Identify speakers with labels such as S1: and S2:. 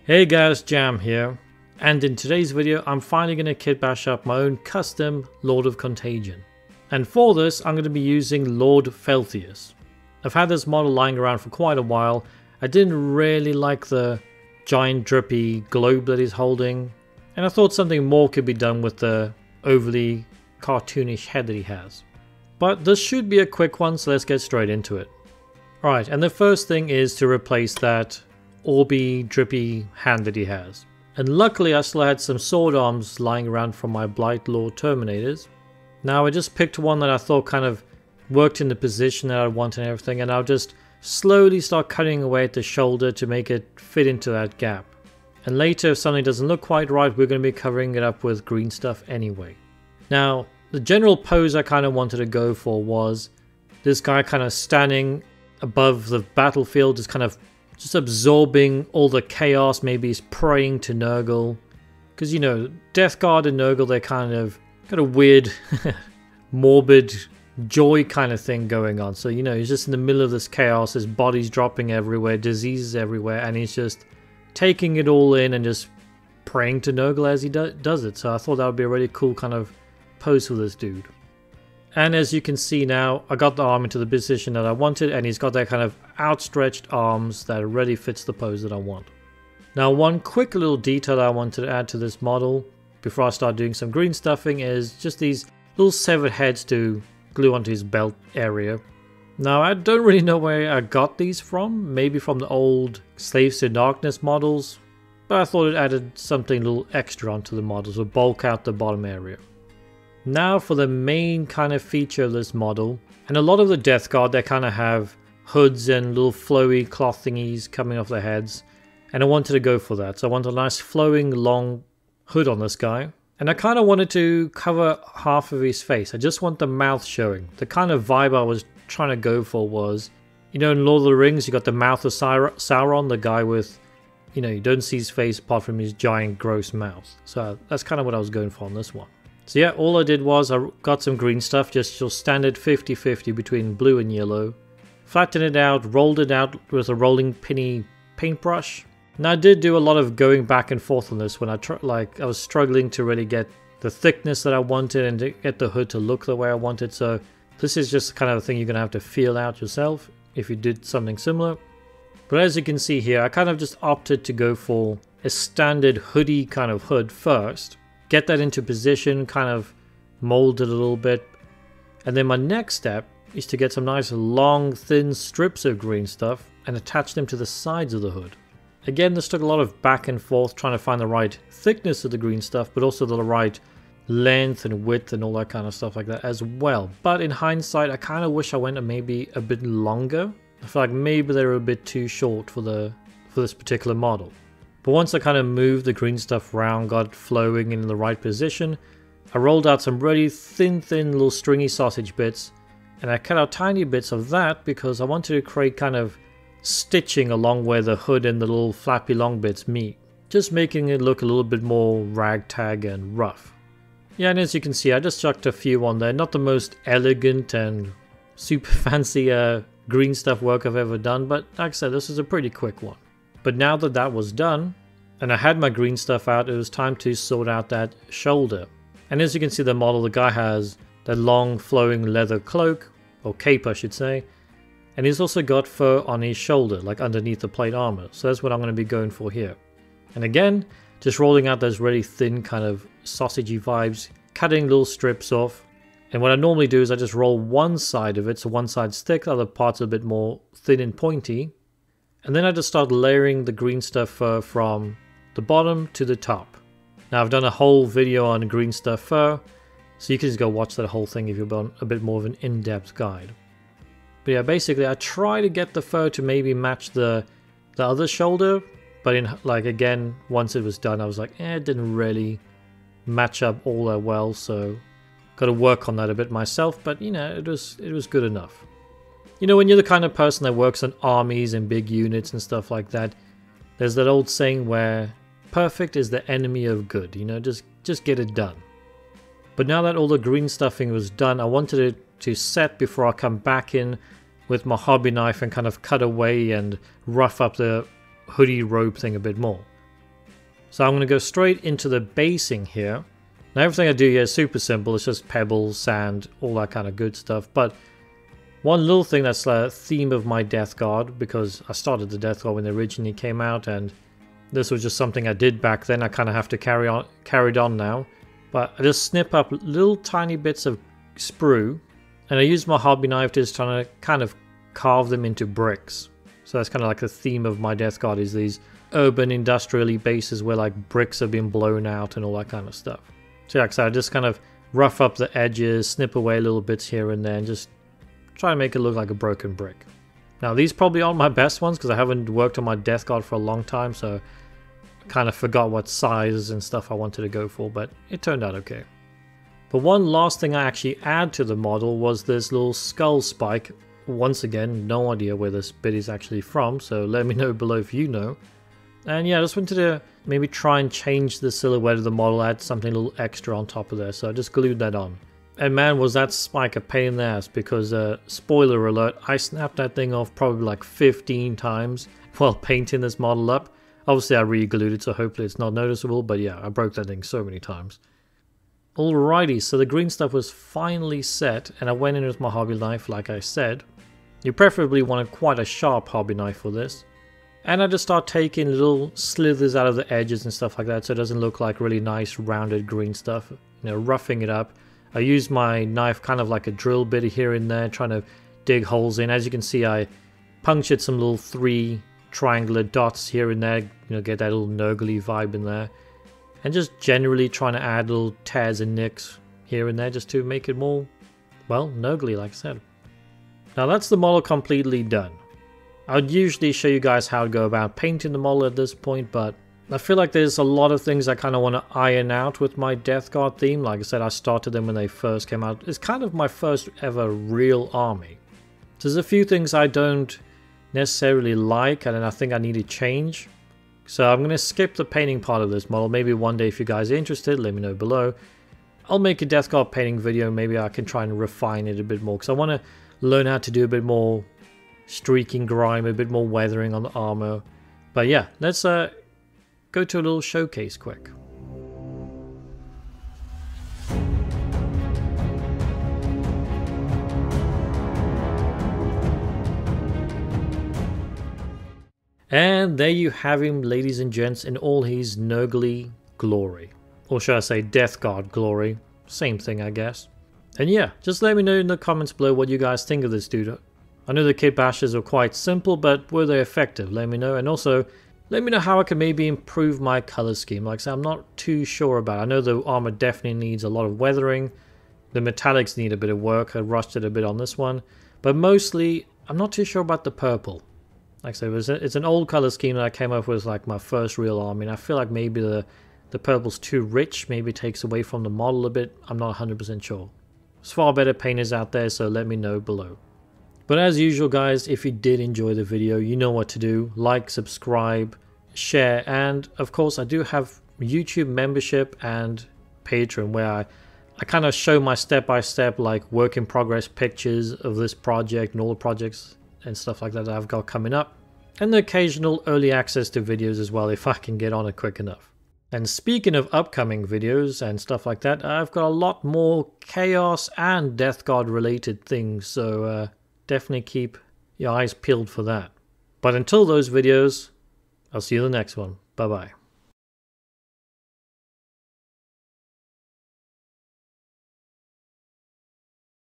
S1: Hey guys, Jam here, and in today's video I'm finally going to kitbash up my own custom Lord of Contagion. And for this I'm going to be using Lord Felthius. I've had this model lying around for quite a while. I didn't really like the giant drippy globe that he's holding, and I thought something more could be done with the overly cartoonish head that he has. But this should be a quick one, so let's get straight into it. Alright, and the first thing is to replace that orby, drippy hand that he has. And luckily I still had some sword arms lying around from my Blight Lord Terminators. Now I just picked one that I thought kind of worked in the position that I want and everything, and I'll just slowly start cutting away at the shoulder to make it fit into that gap. And later, if something doesn't look quite right, we're going to be covering it up with green stuff anyway. Now, the general pose I kind of wanted to go for was this guy kind of standing above the battlefield, just absorbing all the chaos. Maybe he's praying to Nurgle, because you know, deathguard and Nurgle, they're kind of got a weird morbid joy kind of thing going on. So you know, he's just in the middle of this chaos, his body's dropping everywhere, diseases everywhere, and he's just taking it all in and just praying to Nurgle as he does it. So I thought that would be a really cool kind of pose for this dude. And as you can see now, I got the arm into the position that I wanted, and he's got that kind of outstretched arms that really fits the pose that I want. Now, one quick little detail I wanted to add to this model before I start doing some green stuffing is just these little severed heads to glue onto his belt area. Now, I don't really know where I got these from, maybe from the old Slaves to Darkness models, but I thought it added something a little extra onto the models to bulk out the bottom area. Now for the main kind of feature of this model, and a lot of the deathguard, they kind of have hoods and little flowy cloth thingies coming off their heads, and I wanted to go for that. So I want a nice flowing long hood on this guy, and I kind of wanted to cover half of his face. I just want the mouth showing. The kind of vibe I was trying to go for was, you know, in Lord of the Rings you got the mouth of Sauron, the guy with, you know, you don't see his face apart from his giant gross mouth. So that's kind of what I was going for on this one. So yeah, all I did was I got some green stuff, just your standard 50-50 between blue and yellow. Flattened it out, rolled it out with a rolling pinny paintbrush. Now I did do a lot of going back and forth on this when I was struggling to really get the thickness that I wanted and to get the hood to look the way I wanted. So this is just the kind of thing you're going to have to feel out yourself if you did something similar. But as you can see here, I kind of just opted to go for a standard hoodie kind of hood first. Get that into position, kind of mold it a little bit, and then my next step is to get some nice long thin strips of green stuff and attach them to the sides of the hood. Again, this took a lot of back and forth trying to find the right thickness of the green stuff, but also the right length and width and all that kind of stuff like that as well. But in hindsight, I kind of wish I went maybe a bit longer. I feel like maybe they were a bit too short for this particular model. But once I kind of moved the green stuff around, got it flowing in the right position, I rolled out some really thin little stringy sausage bits, and I cut out tiny bits of that because I wanted to create kind of stitching along where the hood and the little flappy long bits meet, just making it look a little bit more ragtag and rough. Yeah, and as you can see, I just chucked a few on there. Not the most elegant and super fancy green stuff work I've ever done, but like I said, this is a pretty quick one. But now that that was done, and I had my green stuff out, it was time to sort out that shoulder. And as you can see the model, the guy has that long flowing leather cloak, or cape I should say, and he's also got fur on his shoulder, like underneath the plate armor. So that's what I'm going to be going for here. And again, just rolling out those really thin kind of sausagey vibes, cutting little strips off. And what I normally do is I just roll one side of it, so one side's thick, the other part's a bit more thin and pointy. And then I just start layering the green stuff fur from the bottom to the top. Now I've done a whole video on green stuff fur, so you can just go watch that whole thing if you want a bit more of an in-depth guide. But yeah, basically I try to get the fur to maybe match the other shoulder, but again, once it was done I was like, it didn't really match up all that well, so got to work on that a bit myself, but you know, it was good enough. You know, when you're the kind of person that works on armies and big units and stuff like that, there's that old saying where perfect is the enemy of good, you know, just get it done. But now that all the green stuffing was done, I wanted it to set before I come back in with my hobby knife and kind of cut away and rough up the hoodie robe thing a bit more. So I'm going to go straight into the basing here. Now everything I do here is super simple. It's just pebbles, sand, all that kind of good stuff. But one little thing that's a theme of my deathguard, because I started the deathguard when they originally came out, and this was just something I did back then. I kind of have to carried on now. But I just snip up little tiny bits of sprue, and I use my hobby knife to just try to kind of carve them into bricks. So that's kind of like the theme of my deathguard, is these urban industrially bases where like bricks have been blown out and all that kind of stuff. So like I said, I just kind of rough up the edges, snip away little bits here and there, and just try to make it look like a broken brick. Now these probably aren't my best ones because I haven't worked on my deathguard for a long time, so I kind of forgot what size and stuff I wanted to go for, but it turned out okay. But one last thing I actually add to the model was this little skull spike. Once again, no idea where this bit is actually from, so let me know below if you know. And yeah, I just wanted to maybe try and change the silhouette of the model, add something a little extra on top of there, so I just glued that on. And man, was that spike a pain in the ass, because spoiler alert, I snapped that thing off probably like 15 times while painting this model up. Obviously I re-glued it, so hopefully it's not noticeable, but yeah, I broke that thing so many times. Alrighty, so the green stuff was finally set, and I went in with my hobby knife like I said. You preferably wanted quite a sharp hobby knife for this. And I just start taking little slithers out of the edges and stuff like that, so it doesn't look like really nice rounded green stuff. You know, roughing it up. I use my knife kind of like a drill bit here and there, trying to dig holes in. As you can see, I punctured some little 3 triangular dots here and there, you know, get that little nurgly vibe in there. And just generally trying to add little tears and nicks here and there just to make it more, well, nurgly, like I said. Now that's the model completely done. I would usually show you guys how to go about painting the model at this point, but I feel like there's a lot of things I kind of want to iron out with my deathguard theme. Like I said, I started them when they first came out. It's kind of my first ever real army. So there's a few things I don't necessarily like, and I think I need to change. So I'm going to skip the painting part of this model. Maybe one day if you guys are interested, let me know below. I'll make a deathguard painting video. Maybe I can try and refine it a bit more, because I want to learn how to do a bit more streaking grime, a bit more weathering on the armor. But yeah, let's go to a little showcase quick. And there you have him, ladies and gents, in all his nurgly glory. Or should I say deathguard glory. Same thing, I guess. And yeah, just let me know in the comments below what you guys think of this dude. I know the kitbashes are quite simple, but were they effective? Let me know. And also, let me know how I can maybe improve my color scheme. Like I said, I'm not too sure about it. I know the armor definitely needs a lot of weathering. The metallics need a bit of work. I rushed it a bit on this one. But mostly, I'm not too sure about the purple. Like I said, it's an old color scheme that I came up with like my first real army. And I feel like maybe the purple's too rich. Maybe it takes away from the model a bit. I'm not 100% sure. There's far better painters out there, so let me know below. But as usual guys, if you did enjoy the video, you know what to do. Like, subscribe, share, and of course I do have YouTube membership and Patreon where I kind of show my step-by-step like work in progress pictures of this project and all the projects and stuff like that I've got coming up. And the occasional early access to videos as well if I can get on it quick enough. And speaking of upcoming videos and stuff like that, I've got a lot more Chaos and Deathguard related things, so definitely keep your eyes peeled for that. But until those videos, I'll see you in the next one. Bye bye.